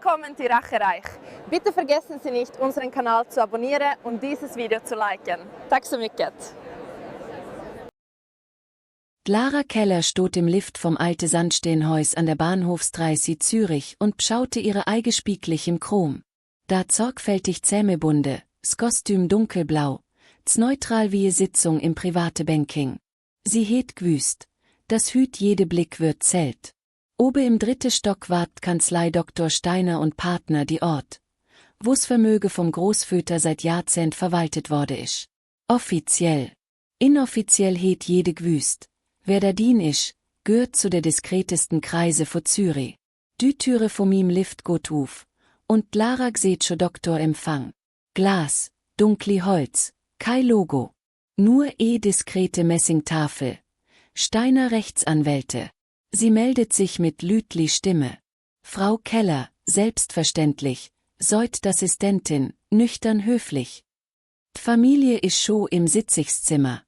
Willkommen till Rachereich. Bitte vergessen Sie nicht, unseren Kanal zu abonnieren und dieses Video zu liken. Tack så mycket. Lara Keller steht im Lift vom Alte Sandsteinhaus an der Bahnhofstraße Zürich und schaute ihre Eige spieglich im Chrom. Da sorgfältig Zähmebunde, s Kostüm dunkelblau, z neutral wie Sitzung im private Banking. Sie het gewüst, das hüt jede Blick wird zählt. Obe im 3. Stock wart Kanzlei Dr. Steiner und Partner die Ort, wo's Vermöge vom Großväter seit Jahrzehnt verwaltet wurde isch. Offiziell. Inoffiziell het jede gewüst, wer da dien isch, gehört zu der diskretesten Kreise vor Zürich. Die Türe vom ihm Lift gut auf, und Lara gseht scho Doktor Empfang. Glas, dunkli Holz, kein Logo. Nur diskrete Messingtafel. Steiner Rechtsanwälte. Sie meldet sich mit lütli Stimme. Frau Keller, selbstverständlich, soit Assistentin, nüchtern höflich. Familie ist scho im Sitzigszimmer.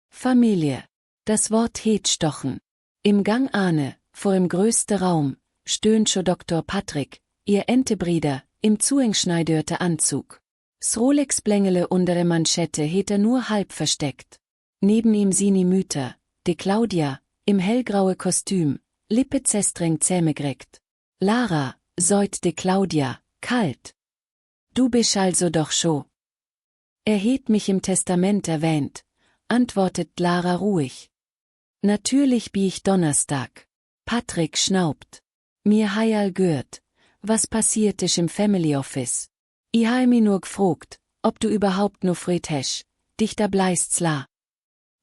Familie. Das Wort het stochen. Im Gang ahne, vor im größte Raum, stöhnt scho Dr. Patrick, ihr Entebrider, im zuengschneidörte Anzug. S Rolex-Blängele untere Manschette het nur halb versteckt. Neben ihm sini Mütter, de Claudia, im hellgraue Kostüm, Lippe zestreng zähmegreckt. Lara, soit de Claudia, kalt. Du bist also doch scho. Er het mich im Testament erwähnt, antwortet Lara ruhig. Natürlich bi ich Donnerstag. Patrick schnaubt. Mir heial gehört, was passiert isch im Family Office. I hei mi nur gefrogt, ob du überhaupt nur Fred hesch, dich da bleist's la.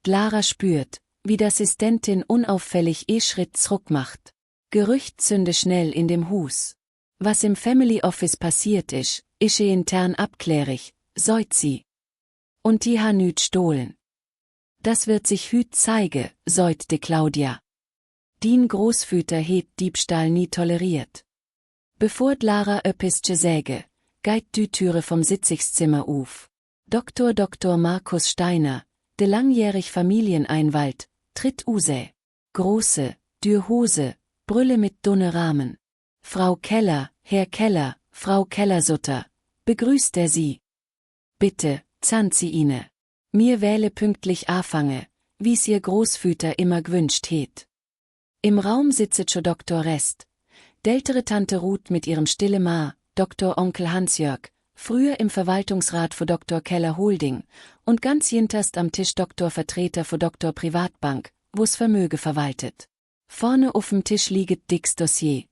Lara spürt, wie die Assistentin unauffällig Schritt zurück macht. Gerücht zünde schnell in dem Hus. Was im Family Office passiert isch intern abklärig, soit sie. Und die ha nüt stohlen. Das wird sich hüt zeige, soit de Claudia. Dien Großväter het Diebstahl nie toleriert. Bevor Lara öppische säge, geit die Türe vom Sitzigszimmer auf. Dr. Markus Steiner, de langjährig Familieneinwald, tritt use. Große, dürr Hose, Brülle mit dunne Rahmen. Frau Keller, Herr Keller, Frau Kellersutter, begrüßt er sie. Bitte, zandt sie ihne. Mir wähle pünktlich anfange, wie's ihr Großväter immer gewünscht het. Im Raum sitzet scho Dr. Rest. D'ältere Tante Ruth mit ihrem stille Ma, Dr. Onkel Hans-Jörg, früher im Verwaltungsrat für Dr. Keller Holding, und ganz jinterst am Tisch Vertreter für Dr. Privatbank, wo's Vermöge verwaltet. Vorne auf'm Tisch liegt dicks Dossier.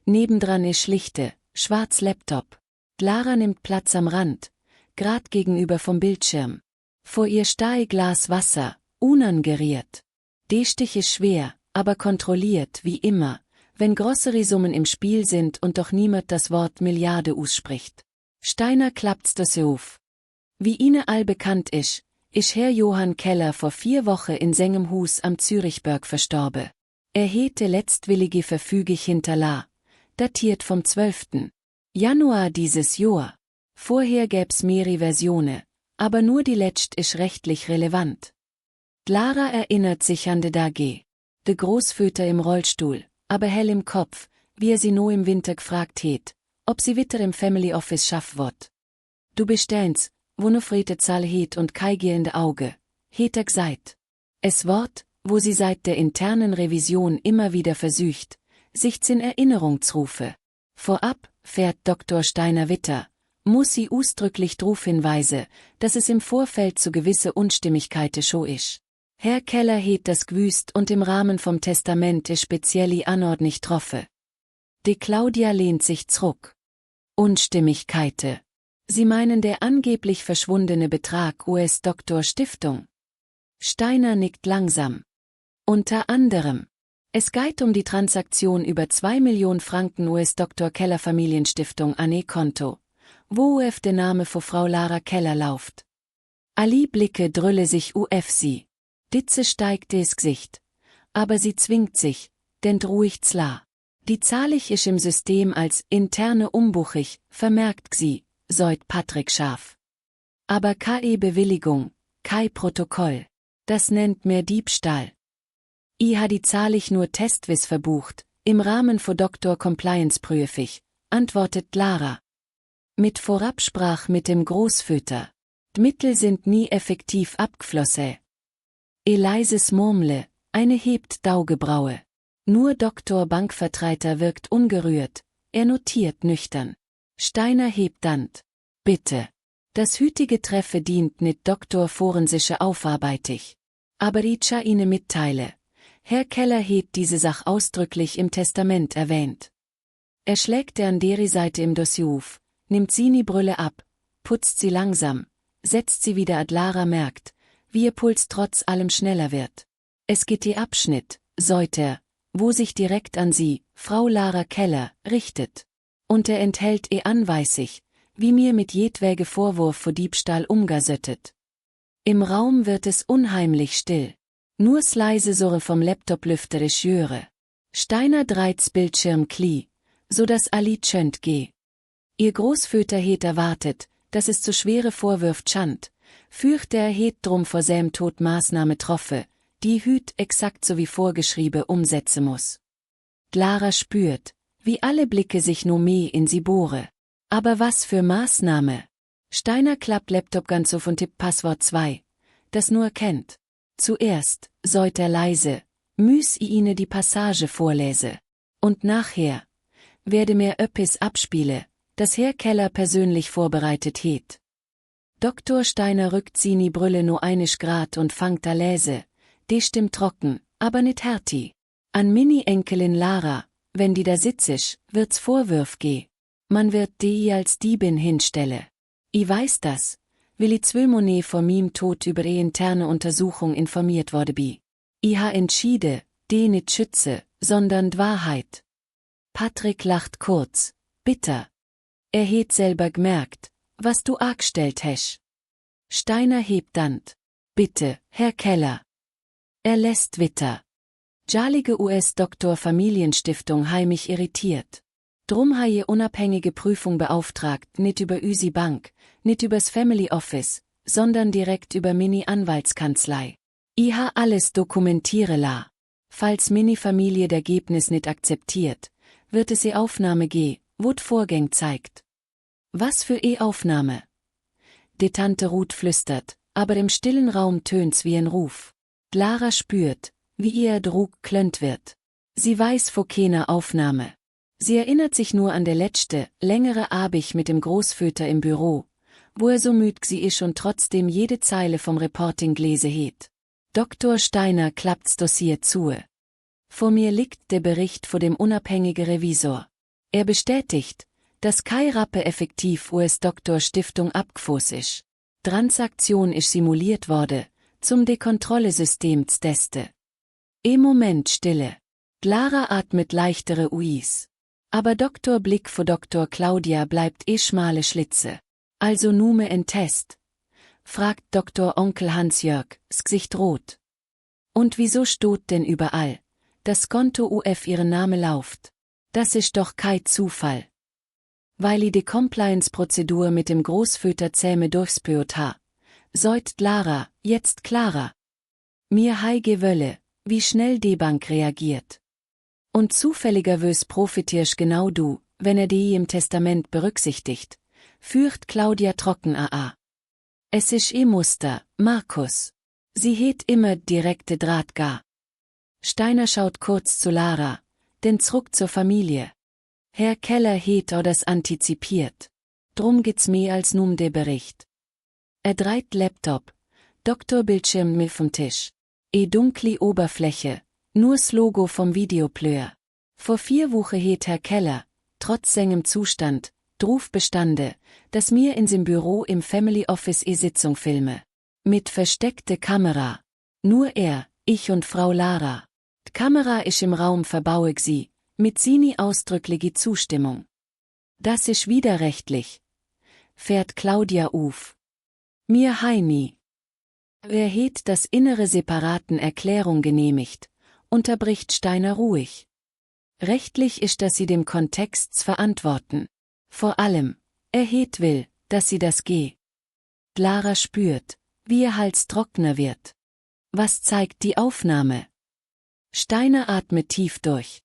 Nebendran ist schlichte, schwarz Laptop. Lara nimmt Platz am Rand, grad gegenüber vom Bildschirm. Vor ihr stei Glas Wasser, unangeriert. De Stich ist schwer, aber kontrolliert wie immer, wenn größere Summen im Spiel sind und doch niemand das Wort Milliarde ausspricht. Steiner klappt's das auf. Wie ihnen all bekannt ist Herr Johann Keller vor 4 Wochen in seinem Hus am Zürichberg verstorben. Er hete letztwillige Verfügig hinterla, datiert vom 12. Januar dieses Jahr. Vorher gäb's mehrere Versionen, aber nur die letzte ist rechtlich relevant. Lara erinnert sich an de Dage. De Großväter im Rollstuhl, aber hell im Kopf, wie sie no im Winter gefragt het, ob sie witter im Family Office schaff wott. Du bestellens, wo ne Frete Zahl het und kei gehende Auge, het gseit. Es Wort, wo sie seit der internen Revision immer wieder versücht, sich's in Erinnerung zrufe. Vorab, fährt Dr. Steiner Witter, muss sie ausdrücklich drauf hinweise, dass es im Vorfeld zu gewisse Unstimmigkeiten scho isch. Herr Keller het das gewüst und im Rahmen vom Testament spezielli anordnig troffe. De Claudia lehnt sich zurück. Unstimmigkeiten. Sie meinen der angeblich verschwundene Betrag US-Doktor Stiftung. Steiner nickt langsam. Unter anderem. Es geht um die Transaktion über 2 Millionen Franken US-Doktor Keller Familienstiftung an Konto, wo der Name vor Frau Lara Keller lauft. Ali Blicke drülle sich sie. Ditze steigt des Gesicht. Aber sie zwingt sich, denn ruhig zla. Die zahlig isch im System als interne umbuchig, vermerkt sie, soit Patrick scharf. Aber keine Bewilligung, kein Protokoll. Das nennt mehr Diebstahl. I ha die zahlig nur testwiss verbucht, im Rahmen vor Doktor Compliance prüfig, antwortet Lara. Mit Vorabsprach mit dem Großvater. D'Mittel sind nie effektiv abgeflossen. Elises Murmle, eine hebt Daugebraue. Nur Doktor Bankvertreter wirkt ungerührt, er notiert nüchtern. Steiner hebt Dant. Bitte. Das hütige Treffe dient nicht Doktor forensische Aufarbeitig. Aber ich Ihnen mitteile. Herr Keller hebt diese Sach ausdrücklich im Testament erwähnt. Er schlägt der an deri Seite im Dossier auf, nimmt Sini Brille ab, putzt sie langsam, setzt sie wieder ad Lara merkt, wie ihr Puls trotz allem schneller wird. Es geht die Abschnitt, säut er, wo sich direkt an sie, Frau Lara Keller, richtet. Und er enthält anweisig, wie mir mit jedwege Vorwurf vor Diebstahl umgasöttet. Im Raum wird es unheimlich still. Nur's leise Surre vom Laptop lüfterisch jöre. Steiner dreht's Bildschirm kli, so dass Ali tschönt geh. Ihr Großväter het erwartet, dass es zu schwere Vorwürf schand, fürchte er het drum vor säm Tod Maßnahme troffe, die Hüt exakt so wie vorgeschrieben umsetzen muss. Lara spürt, wie alle Blicke sich no mehr in sie bohre. Aber was für Maßnahme? Steiner klappt Laptop ganz auf und tippt Passwort 2, das nur kennt. Zuerst, säut er leise, müß I Ihnen die Passage vorlese. Und nachher, werde mir öppis abspiele, das Herr Keller persönlich vorbereitet het. Doktor Steiner rückt Sini Brülle no einisch Grad und fangt a lese, die stimmt trocken, aber nit härti. An Mini-Enkelin Lara, wenn die da sitzisch, wird's Vorwürf geh. Man wird die als Diebin hinstelle. I weiß das, will I 12 Monate vor mim Tod über die interne Untersuchung informiert wurde bi. I ha entschiede, die nit schütze, sondern d'Wahrheit. Patrick lacht kurz, bitter. Er het selber gmerkt, was du argstellt hesch. Steiner hebt Dant. Bitte, Herr Keller. Er lässt Witter. Jalige US-Doktor Familienstiftung heimlich irritiert. Drum ha je unabhängige Prüfung beauftragt, nicht über Üsi Bank, nicht übers Family Office, sondern direkt über Mini-Anwaltskanzlei. I ha alles dokumentiere la. Falls Mini-Familie der Ergebnis nicht akzeptiert, wird es Aufnahme g, wo Vorgäng zeigt. Was für Aufnahme? Die Tante Ruth flüstert, aber im stillen Raum tönt's wie ein Ruf. Lara spürt, wie ihr Druck klönt wird. Sie weiß vor keiner Aufnahme. Sie erinnert sich nur an der letzte, längere Abend mit dem Großväter im Büro, wo er so müd gsi isch und trotzdem jede Zeile vom Reporting lese het. Dr. Steiner klappt's Dossier zu. Vor mir liegt der Bericht vor dem unabhängigen Revisor. Er bestätigt, dass kei Rappe effektiv US-Doktor Stiftung abgefos isch. Transaktion isch simuliert wurde, zum Dekontrollesystem teste. Moment Stille. Lara atmet leichtere Uis. Aber Doktor Blick vor Dr. Claudia bleibt schmale Schlitze. Also nume en Test? Fragt Dr. Onkel Hans-Jörg, s Gesicht rot. Und wieso steht denn überall, das Konto UF ihre Name lauft? Das ist doch kein Zufall. Weil i die Compliance-Prozedur mit dem Großväter zähme durchspürt ha. Säut Lara, jetzt klarer. Mir heige Wölle, wie schnell die Bank reagiert. Und zufälligerweise profitierst genau du, wenn er die im Testament berücksichtigt, führt Claudia trocken aa. Es ist Muster, Markus. Sie het immer direkte Draht gar. Steiner schaut kurz zu Lara, denn zurück zur Familie. Herr Keller het auch das antizipiert. Drum geht's mehr als num der Bericht. Er dreht Laptop, Doktorbildschirm mit vom Tisch. Dunkli Oberfläche, nur's Logo vom Videoplayer. Vor 4 Wochen het Herr Keller, trotz seinem Zustand, druf bestande, dass mir in sim Büro im Family Office Sitzung filme. Mit versteckte Kamera. Nur er, ich und Frau Lara. Die Kamera isch im Raum verbaue gsi, mit Sini ausdrückliche Zustimmung. Das isch widerrechtlich. Fährt Claudia auf. Mir heini. Wer het das innere separaten Erklärung genehmigt, unterbricht Steiner ruhig. Rechtlich ist das sie dem Kontext verantworten. Vor allem, er het will, dass sie das geh. Lara spürt, wie ihr Hals trockener wird. Was zeigt die Aufnahme? Steiner atmet tief durch.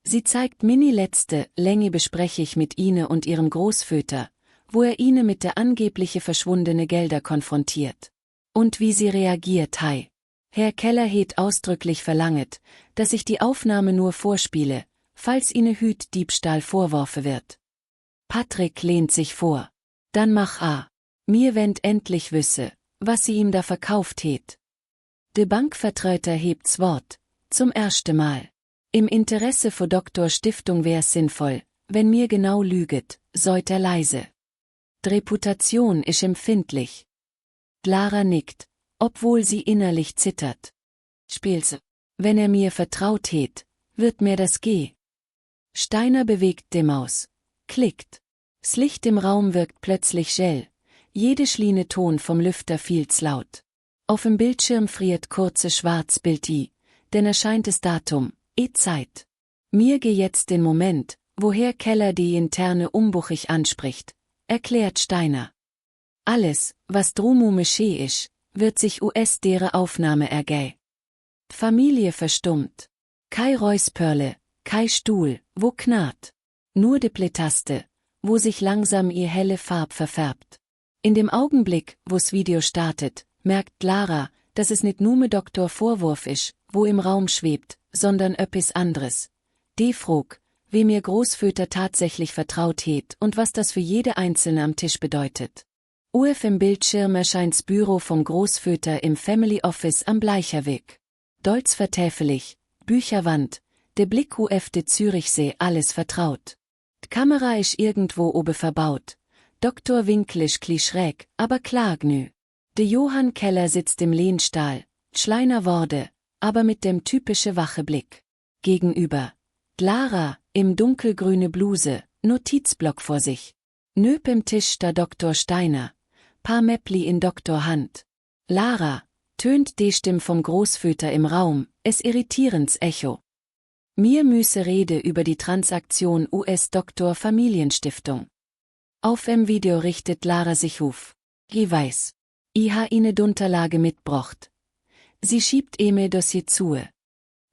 Sie zeigt Mini letzte Länge bespreche ich mit Ine und ihrem Großväter, wo er Ine mit der angebliche verschwundene Gelder konfrontiert. Und wie sie reagiert, hei. Herr Keller het ausdrücklich verlanget, dass ich die Aufnahme nur vorspiele, falls Ine Hüt Diebstahl vorworfe wird. Patrick lehnt sich vor. Dann mach a. Mir wennd endlich wüsse, was sie ihm da verkauft het. De Bankvertreter hebt's Wort, zum ersten Mal. Im Interesse vor Doktor Stiftung wär's sinnvoll, wenn mir genau lüget, säut er leise. D'Reputation isch empfindlich. Lara nickt, obwohl sie innerlich zittert. Spielse. Wenn er mir vertraut het, wird mir das geh. Steiner bewegt die Maus. Klickt. Das Licht im Raum wirkt plötzlich schell. Jede schliene Ton vom Lüfter fielt's laut. Auf dem Bildschirm friert kurze Schwarzbild i, denn erscheint das Datum, Zeit. Mir geh jetzt den Moment, wo Herr Keller die interne umbuchig anspricht, erklärt Steiner. Alles, was drumu schee isch, wird sich US-dere Aufnahme ergäh. Familie verstummt. Kei Räuspörle, kei Stuhl, wo knarrt. Nur de Pletaste, wo sich langsam ihr helle Farb verfärbt. In dem Augenblick, wo's Video startet, merkt Lara, dass es nicht nume Doktor Vorwurf isch, wo im Raum schwebt, sondern öppis anderes. Die frog, wem ihr Großväter tatsächlich vertraut het und was das für jede Einzelne am Tisch bedeutet. UF im Bildschirm erscheint's Büro vom Großväter im Family Office am Bleicherweg. Dolz vertäfelig, Bücherwand, de Blick UF de Zürichsee alles vertraut. D'Kamera isch irgendwo obe verbaut, Doktor Winkel isch kli schräg, aber klar gnü. De Johann Keller sitzt im Lehnstahl, schleiner Worte, aber mit dem typische wache Blick. Gegenüber. Lara, im dunkelgrüne Bluse, Notizblock vor sich. Nöpem Tisch da Doktor Steiner, paar Mäppli in Doktor Hand. Lara, tönt die Stimme vom Großväter im Raum, es irritierends Echo. Mir müsse Rede über die Transaktion US-Doktor Familienstiftung. Auf em Video richtet Lara sich auf. Ich weiß. Ich ha ine d'Unterlage mitbrocht. Sie schiebt mir Dossier zu.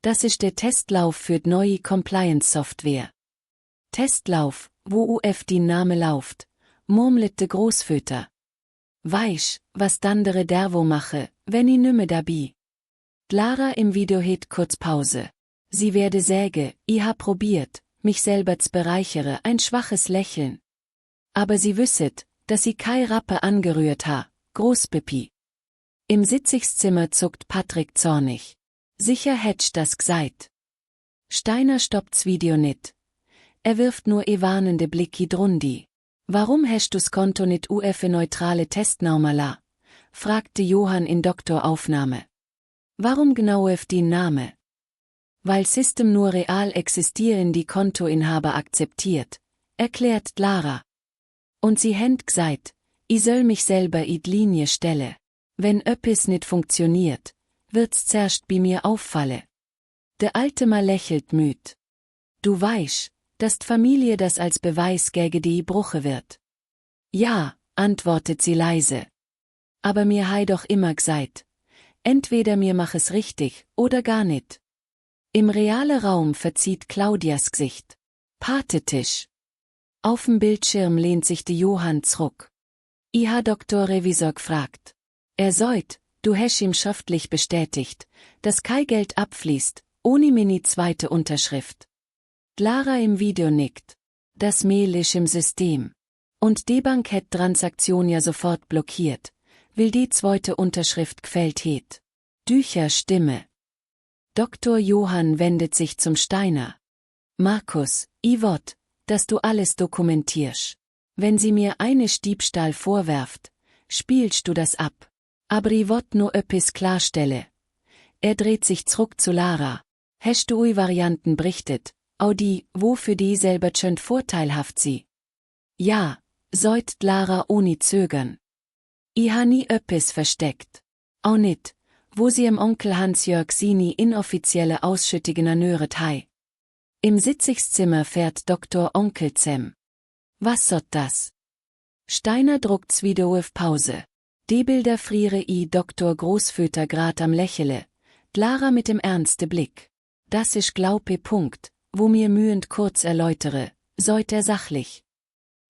Das ist der Testlauf für die neue Compliance-Software. Testlauf, wo UF die Name lauft, murmlet de Großväter. Weich, was dandere derwo mache, wenn i nümme dabei. Lara im Video het kurz Pause. Sie werde säge, i ha probiert, mich selber z bereichere, ein schwaches Lächeln. Aber sie wüsset, dass sie kei Rappe angerührt ha, Großpipi. Im Sitzigszimmer zuckt Patrick zornig. Sicher hättsch das gseit. Steiner stoppt's Video nit. Er wirft nur warnende Blicki drundi. Warum hast du's Konto nit UF neutrale Testnormala? Fragte Johann in Doktoraufnahme. Warum genau UF die Name? Weil System nur real existieren die Kontoinhaber akzeptiert, erklärt Lara. Und sie händ gseit, i soll mich selber id Linie stelle. Wenn öppis nit funktioniert, wird's zerst bei mir auffalle. De alte Mal lächelt müd. Du weißt, dass d'Familie das als Beweis gäge die bruche wird. Ja, antwortet sie leise. Aber mir hei doch immer gseit. Entweder mir mach es richtig, oder gar nit. Im reale Raum verzieht Claudias Gesicht. Patetisch. Auf'm Bildschirm lehnt sich die Johann zurück. Ich Doktor Revisor gefragt. Er säut, du hast ihm schriftlich bestätigt, dass kein Geld abfließt, ohne mini zweite Unterschrift. Lara im Video nickt. Das Mail ist im System. Und die Bank hätt Transaktion ja sofort blockiert, will die zweite Unterschrift gefällt het. Dücher Stimme. Dr. Johann wendet sich zum Steiner. Markus, ich wollt, dass du alles dokumentierst. Wenn sie mir eine Diebstahl vorwerft, spielst du das ab. Aber ich wollt nur öppis klarstelle. Er dreht sich zurück zu Lara. Hast du Varianten berichtet, auch die, wo für die selber schön vorteilhaft sie? Ja, säut Lara ohne Zögern. Ich ha nie öppis versteckt. Auch nit, wo sie im Onkel Hans-Jörg Sini inoffizielle Ausschüttigen nöret hei. Im Sitzigszimmer fährt Dr. Onkel Zem. Was sott das? Steiner druckt's wieder auf Pause. Die Bilder friere i Dr. Großväter grad am Lächele, Lara mit dem ernste Blick. Das isch glaupe Punkt, wo mir mühend kurz erläutere, säut er sachlich.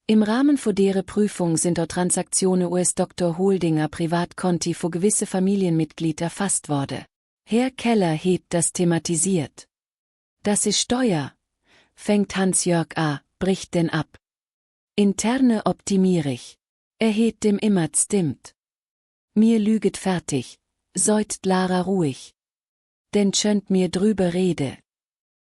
Im Rahmen von deren Prüfung sind auch Transaktionen US-Dr. Holdinger Privatkonti für gewisse Familienmitglieder erfasst worden. Herr Keller hat das thematisiert. Das ist Steuer, fängt Hans-Jörg an, bricht den ab. Interne optimierig. Er hat dem immer stimmt. Mir lüget fertig, säugt Lara ruhig. Denn schönt mir drüber rede.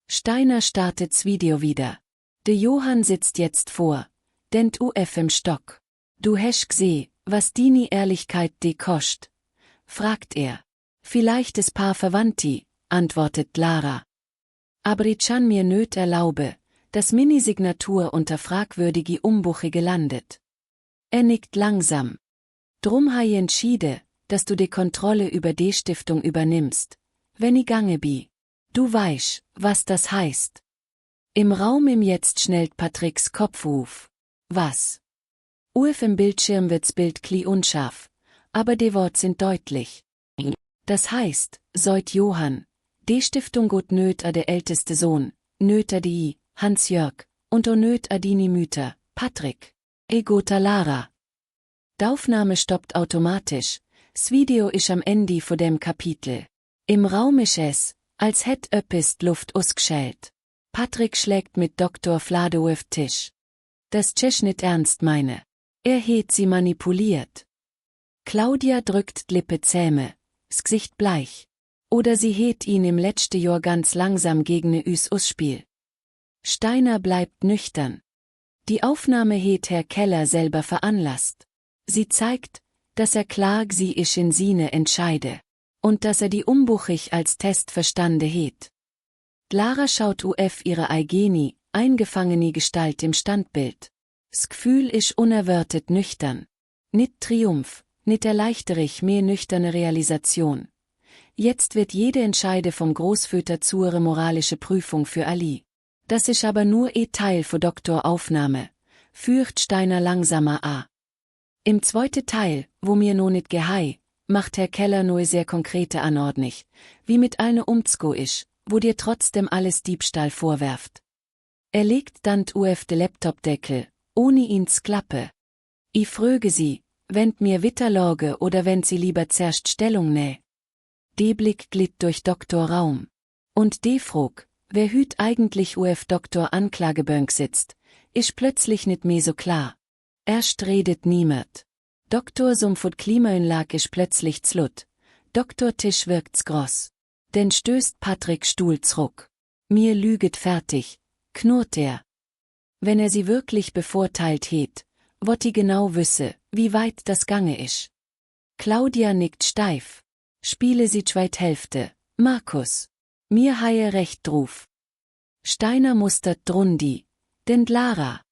Steiner startet's Video wieder. De Johann sitzt jetzt vor, denn UF im Stock. Du hast gseh, was dini Ehrlichkeit die kostet? Fragt er. Vielleicht es paar Verwandti, antwortet Lara. Aber ich kann mir nöt erlaube, dass Mini-Signatur unter fragwürdige Umbuche gelandet. Er nickt langsam. Drum ha ich entschiede, dass du die Kontrolle über die Stiftung übernimmst, wenn ich gange bi. Du weißt, was das heißt. Im Raum im Jetzt schnellt Patricks Kopf auf. Was? Auf im Bildschirm wird's Bild kli unscharf, aber die Worte sind deutlich. Das heißt, säut Johann, die Stiftung gut nöt a der älteste Sohn, nöt a die, Hans-Jörg, und o nöt a dini Mütter, Patrick. Egota Lara. D'aufnahme stoppt automatisch, s Video isch am Ende vor dem Kapitel. Im Raum isch es, als hätt öppist Luft usgschält. Patrick schlägt mit Dr. Flado auf Tisch. Das tsch nicht ernst meine. Er het sie manipuliert. Claudia drückt Lippe zähme, s Gesicht bleich. Oder sie het ihn im letzte Jahr ganz langsam gegen ne Üs Usspiel. Steiner bleibt nüchtern. Die Aufnahme het Herr Keller selber veranlasst. Sie zeigt, dass er klar sie isch in sine entscheide. Und dass er die Umbuchig als Test verstande het. Lara schaut UF ihre eigeni, eingefangene Gestalt im Standbild. S Gefühl isch unerwartet nüchtern. Nit Triumph, nit erleichterich mehr nüchterne Realisation. Jetzt wird jede Entscheide vom Großväter zur moralische Prüfung für Ali. Das isch aber nur Teil für Doktor Aufnahme, führt Steiner langsamer a. Im zweiten Teil, wo mir no nit gehei, macht Herr Keller nur sehr konkrete Anordnung, wie mit eine umzgo isch, wo dir trotzdem alles Diebstahl vorwerft. Er legt dann UF de Laptopdeckel, ohne ihn's Klappe. I fröge sie, wennt mir Witterlorge oder wenn sie lieber zerst Stellung näh. De Blick glitt durch Doktor Raum. Und de frog, wer hüt eigentlich UF Doktor Anklagebönk sitzt, isch plötzlich nit mehr so klar. Erst redet niemand. Doktor Sumpfut Klimaön lag isch plötzlich zlut. Doktor Tisch wirkt's gross. Denn stößt Patrick Stuhl zruck. Mir lüget fertig, knurrt er. Wenn er sie wirklich bevorteilt het, wott i genau wüsse, wie weit das gange isch. Claudia nickt steif. Spiele sie zweit Hälfte, Markus. Mir haie recht druf. Steiner mustert drundi, denn Lara.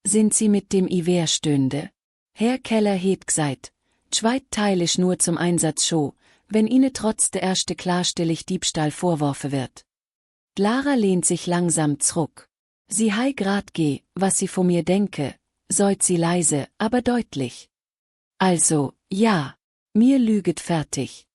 Sind sie mit dem Iver stünde? Herr Keller het gseit, zweit Teil isch nur zum Einsatz scho, wenn ihne trotz der erste klarstellig Diebstahl vorworfe wird. Lara lehnt sich langsam zurück. Sie hei grad geh, was sie von mir denke, säut sie leise, aber deutlich. Also, ja, mir lüget fertig.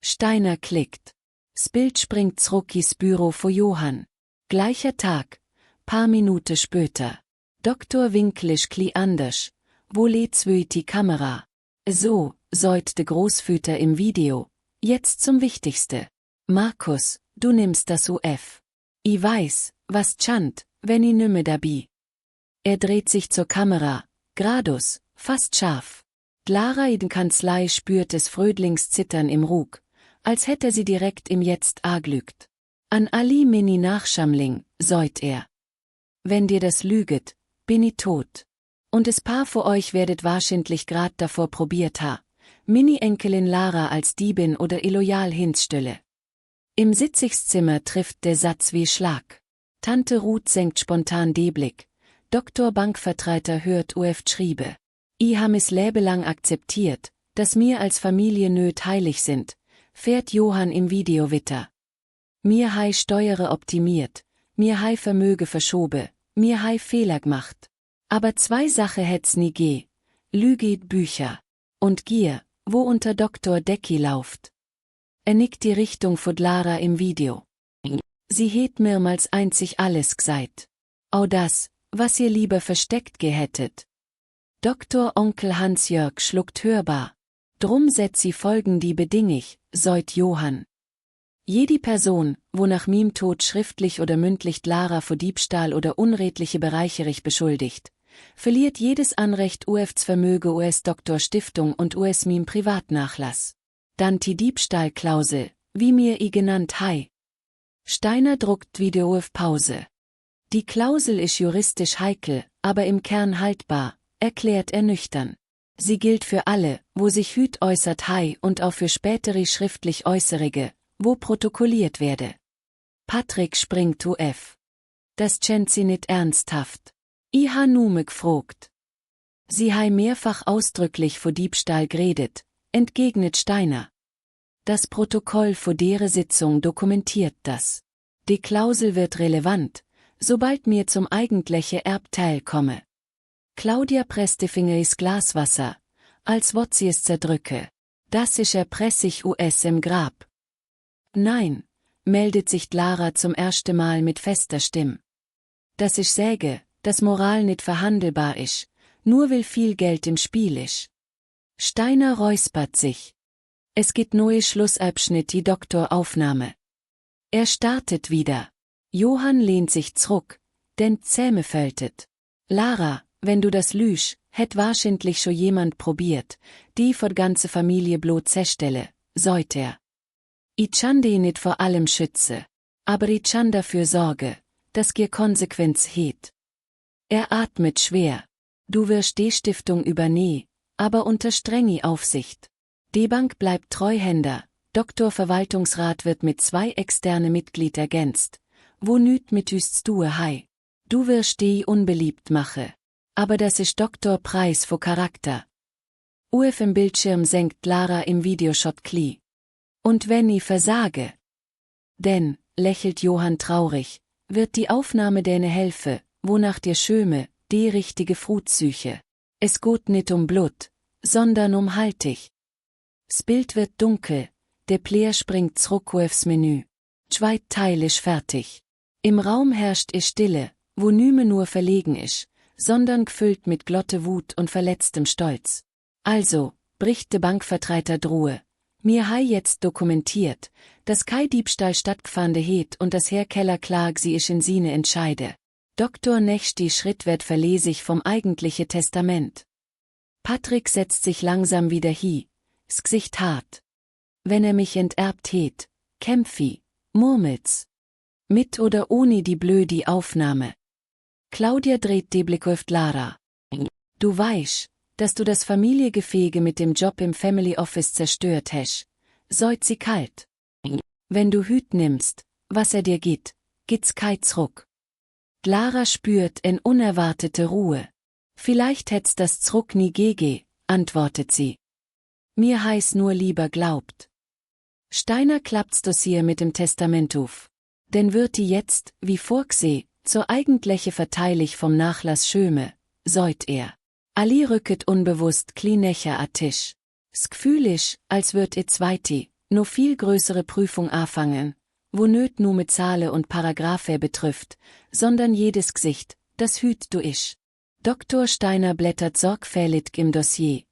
Steiner klickt. S Bild springt zurück ins Büro vor Johann. Gleicher Tag, paar Minuten später. Doktor Winklisch kli anders. Wo lädt's die Kamera? So, säut de Großväter im Video. Jetzt zum Wichtigste. Markus, du nimmst das UF. I weiß, was tschant, wenn i nümme dabi. Er dreht sich zur Kamera, gradus, fast scharf. Lara in Kanzlei spürt des Frödlings Zittern im Rug, als hätte sie direkt im Jetzt aglügt. An Ali Mini Nachschamling, säut er. Wenn dir das lüget, bin i tot. Und es paar vor euch werdet wahrscheinlich grad davor probiert ha, Mini-Enkelin Lara als Diebin oder illoyal hinstelle. Im Sitzigszimmer trifft der Satz wie Schlag. Tante Ruth senkt spontan de Blick. Doktor Bankvertreter hört UF schriebe. I ham es lebelang akzeptiert, dass mir als Familie nöt heilig sind, fährt Johann im Video witter. Mir hei Steuere optimiert, mir hei Vermöge verschobe, mir hei Fehler gemacht. Aber zwei Sache hätt's nie geh. Lüge Bücher. Und Gier, wo unter Doktor Decki lauft. Er nickt die Richtung von Lara im Video. Sie het mehrmals einzig alles gesagt. Auch das, was ihr lieber versteckt gehättet. Dr. Onkel Hans-Jörg schluckt hörbar. Drum setzt sie folgen die bedingig, säut Johann. Jede Person, wo nach miem Tod schriftlich oder mündlich Lara vor Diebstahl oder unredliche Bereicherung beschuldigt, verliert jedes Anrecht UFs Vermöge US-Doktor Stiftung und US miem Privatnachlass. Dann die Diebstahlklausel, wie mir i genannt hei. Steiner druckt Video auf Pause. Die Klausel ist juristisch heikel, aber im Kern haltbar, erklärt er nüchtern. Sie gilt für alle, wo sich Hüt äußert hei und auch für spätere schriftlich Äußerige, wo protokolliert werde. Patrick springt UF. Das kennt sie nicht ernsthaft. I ha nume gfrogt. Sie hei mehrfach ausdrücklich vor Diebstahl geredet, entgegnet Steiner. Das Protokoll vor dere Sitzung dokumentiert das. Die Klausel wird relevant, sobald mir zum eigentliche Erbteil komme. Claudia presst die Finger ins Glaswasser, als wott sie es zerdrücke. Das ist erpressig US im Grab. Nein, meldet sich Lara zum ersten Mal mit fester Stimme. Das ich säge, dass Moral nicht verhandelbar ist, nur will viel Geld im Spiel ist. Steiner räuspert sich. Es gibt neue Schlussabschnitt die Doktoraufnahme. Er startet wieder. Johann lehnt sich zurück, denn Zähme fältet. Lara, wenn du das lüsch, hätt wahrscheinlich schon jemand probiert, die vor ganze Familie bloß zerstelle, säut er. Ich kann die nicht vor allem schütze, aber ich kann dafür sorge, dass ihr Konsequenz het. Er atmet schwer. Du wirst die Stiftung übernehmen, aber unter strenge Aufsicht. Die Bank bleibt Treuhänder, Doktorverwaltungsrat wird mit 2 externe Mitglied ergänzt, wo nüt mit üst du hei. Du wirst die unbeliebt mache. Aber das ist Doktorpreis vor Charakter. UF im Bildschirm senkt Lara im Videoshot kli. Und wenn ich versage? Denn, lächelt Johann traurig, wird die Aufnahme deine Helfe, wonach dir schöme, die richtige Frutsüche. Es geht nicht um Blut, sondern um haltig. Das Bild wird dunkel, der Player springt zurück aufs Menü. Zweit Teil ist fertig. Im Raum herrscht Stille, wo nüme nur verlegen ist, sondern gefüllt mit glotte Wut und verletztem Stolz. Also, bricht de Bankvertreter drohe. Mir hei jetzt dokumentiert, dass kei Diebstahl stattgefunden het und das Herr Keller klag sie isch in sine entscheide. Doktor nächsti Schritt wird verlesig vom eigentliche Testament. Patrick setzt sich langsam wieder hi, s Gesicht hart. Wenn er mich enterbt het, kämpfi, murmelt's. Mit oder ohne die blödi Aufnahme. Claudia dreht die Blick auf Lara. Du weißt, dass du das Familiengefege mit dem Job im Family Office zerstört hast. Säut sie kalt. Wenn du Hüt nimmst, was er dir gibt, gibt's kei zruck. Lara spürt en unerwartete Ruhe. Vielleicht hätt's das zruck nie gege, antwortet sie. Mir heiß nur lieber glaubt. Steiner klappt's Dossier mit dem Testament auf. Denn wird die jetzt, wie vorgseh, zur eigentliche Verteilig vom Nachlass schöme, säut er. Ali rücket unbewusst Klinächer a Tisch. S Gefühl isch, als würd ihr zweiti, no viel größere Prüfung anfangen, wo nöt nu mit Zahle und Paragraphe betrifft, sondern jedes Gesicht, das hüt du isch. Dr. Steiner blättert sorgfältig im Dossier,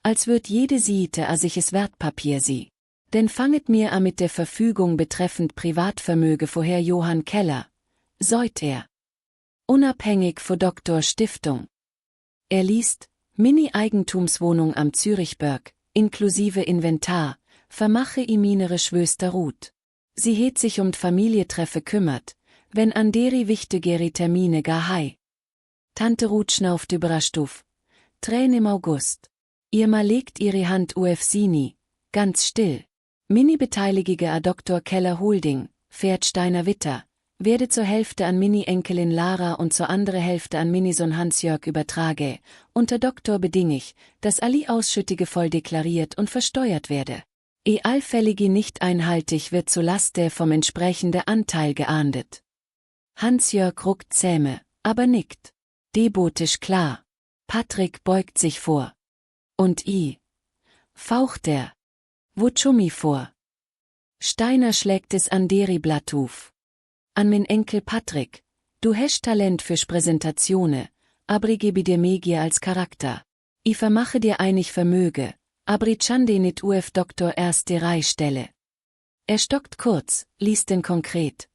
als würd jede Siete a siches Wertpapier sie. Denn fanget mir a mit der Verfügung betreffend Privatvermöge vorher Johann Keller, säut er. Unabhängig vor Doktor Stiftung. Er liest, Mini-Eigentumswohnung am Zürichberg, inklusive Inventar, vermache i minere Schwöster Ruth. Sie het sich um Familietreffe kümmert, wenn an deri wichtigeri Termine gar hei. Tante Ruth schnauft überrascht auf. Trän im August. Ihr mal legt ihre Hand uf Sini, ganz still. Mini-Beteiligige a Dr. Keller Holding, fährt Steiner Witter, werde zur Hälfte an Mini-Enkelin Lara und zur andere Hälfte an Minisohn Hans-Jörg übertrage, unter Doktor bedingig, dass alli Ausschüttige voll deklariert und versteuert werde. Allfällige nicht einhaltig wird zu Laste vom entsprechende Anteil geahndet. Hans-Jörg ruckt Zähme, aber nickt. Debotisch klar. Patrick beugt sich vor. Und faucht er. Wo Chummi vor? Steiner schlägt es an deri Blatt auf. An min Enkel Patrick, du hast Talent für Präsentationen, aber ich gebe dir mehr als Charakter. Ich vermache dir einig Vermöge, aber ich kann dir nicht uf Doktor erste Reihe stelle. Er stockt kurz, liest den konkret.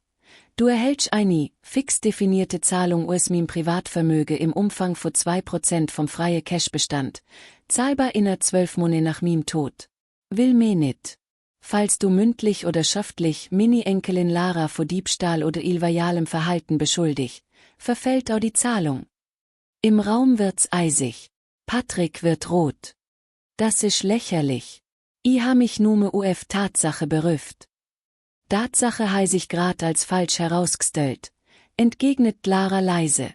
Du erhältst eine fix definierte Zahlung aus meinem Privatvermögen im Umfang von 2% vom freie Cashbestand, zahlbar innerhalb 12 Monate nach meinem Tod. Will mir nicht. Falls du mündlich oder schriftlich Mini-Enkelin Lara vor Diebstahl oder illoyalem Verhalten beschuldigt, verfällt auch die Zahlung. Im Raum wird's eisig. Patrick wird rot. Das ist lächerlich. Ich ha mich nume uf Tatsache berüft. Tatsache heiß ich grad als falsch herausgestellt, entgegnet Lara leise.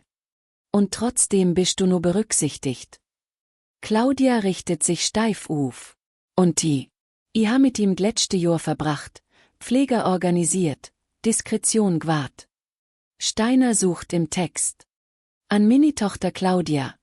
Und trotzdem bist du nur berücksichtigt. Claudia richtet sich steif auf. Und ich ha mit ihm letzte Jahr verbracht, Pfleger organisiert, Diskretion gewahrt. Steiner sucht im Text. An Mini-Tochter Claudia.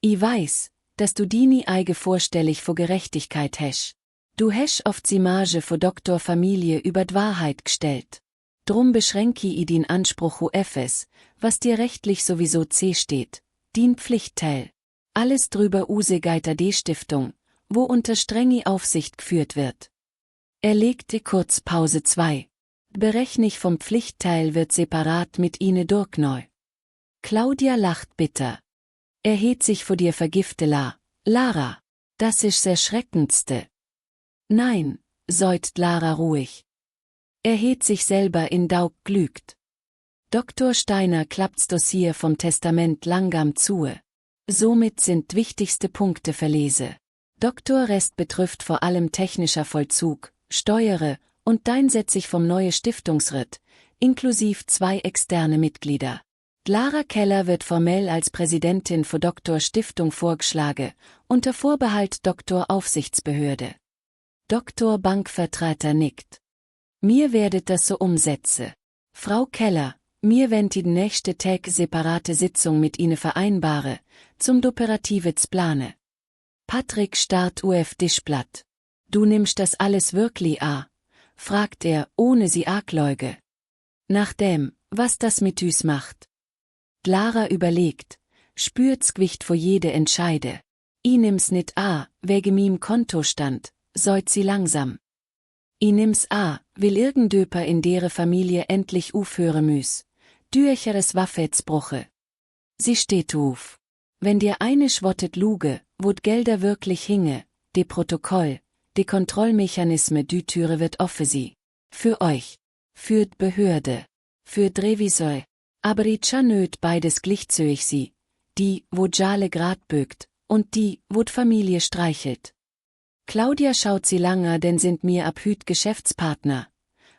Ich weiß, dass du dini eige vorstellig vor Gerechtigkeit hast. Du hast oft die Marge vor Doktor Familie über die Wahrheit gestellt. Drum beschränke ich den Anspruch UFS, was dir rechtlich sowieso C steht, din Pflichtteil. Alles drüber use geiter D-Stiftung, wo unter strenge Aufsicht geführt wird. Er legte kurz Pause 2. Berechnig vom Pflichtteil wird separat mit ihnen durchneu. Claudia lacht bitter. Er hebt sich vor dir vergifte Lara, das ist sehr schreckendste. Nein, seufzt Lara ruhig. Er hebt sich selber in Daug glügt. Dr. Steiner klappt's Dossier vom Testament langsam zu. Somit sind wichtigste Punkte verlese. Doktor Rest betrifft vor allem technischer Vollzug, Steuere und Einsetzung vom neue Stiftungsrat, inklusiv 2 externe Mitglieder. Lara Keller wird formell als Präsidentin für Doktor Stiftung vorgeschlagen, unter Vorbehalt Doktor Aufsichtsbehörde. Doktor Bankvertreter nickt. Mir werdet das so umsetze. Frau Keller, mir wenn die nächste Tag separate Sitzung mit Ihnen vereinbare, zum operative Plane. Patrick starrt uf Tischblatt. Du nimmst das alles wirklich fragt er, ohne sie Argleuge. Nach dem, was das mit üs macht. Lara überlegt, spürt's Gewicht vor jede Entscheide. I nimm's nit wegen miem Kontostand, seut sie langsam. I nimm's will irgendöper in dere Familie endlich aufhören müß. Düecheres Waffetsbruche. Sie steht auf. Wenn dir eine schwottet luge, wod Gelder wirklich hinge, de Protokoll, de Kontrollmechanisme dü Türe wird offen sie. Für euch. Für d Behörde. Für d Revisor. Aber i nöt beides gleichzöig sie. Die, wo Jale grad bögt, und die, wo d Familie streichelt. Claudia schaut sie langer, denn sind mir abhüt Geschäftspartner.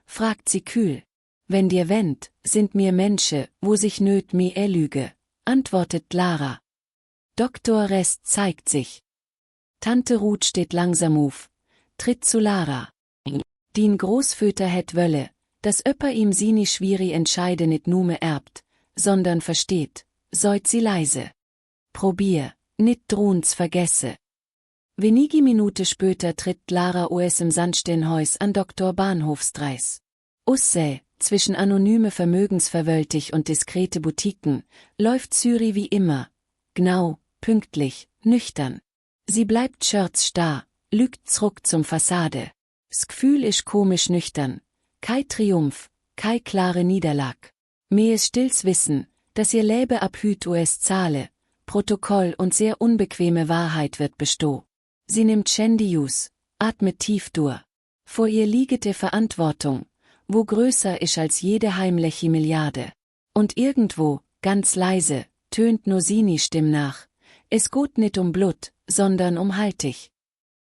Fragt sie kühl. Wenn dir wendt, sind mir Menschen, wo sich nöt mir lüge, antwortet Lara. Doktor Rest zeigt sich. Tante Ruth steht langsam auf, tritt zu Lara. Din Großväter het wölle, dass öpper ihm sie nie schwierig entscheide nit nume erbt, sondern versteht, seut sie leise. Probier, nit drohens vergesse. Wenige Minute später tritt Lara US im Sandsteinhäus an Dr. Bahnhofsdreis. Usse, zwischen anonyme Vermögensverwöltig und diskrete Boutiquen, läuft Zürich wie immer. Genau, pünktlich, nüchtern. Sie bleibt Schürz starr, lügt zurück zum Fassade. S Gefühl isch komisch nüchtern. Kei Triumph, kei klare Niederlag. Mehr ist stills Wissen, dass ihr Lebe abhüt US zahle, Protokoll und sehr unbequeme Wahrheit wird bestoh. Sie nimmt Shandius, atmet tief durch. Vor ihr liegete Verantwortung, wo größer ist als jede heimliche Milliarde. Und irgendwo, ganz leise, tönt nur Sini Stimm nach. Es geht nicht um Blut, sondern um Haltig.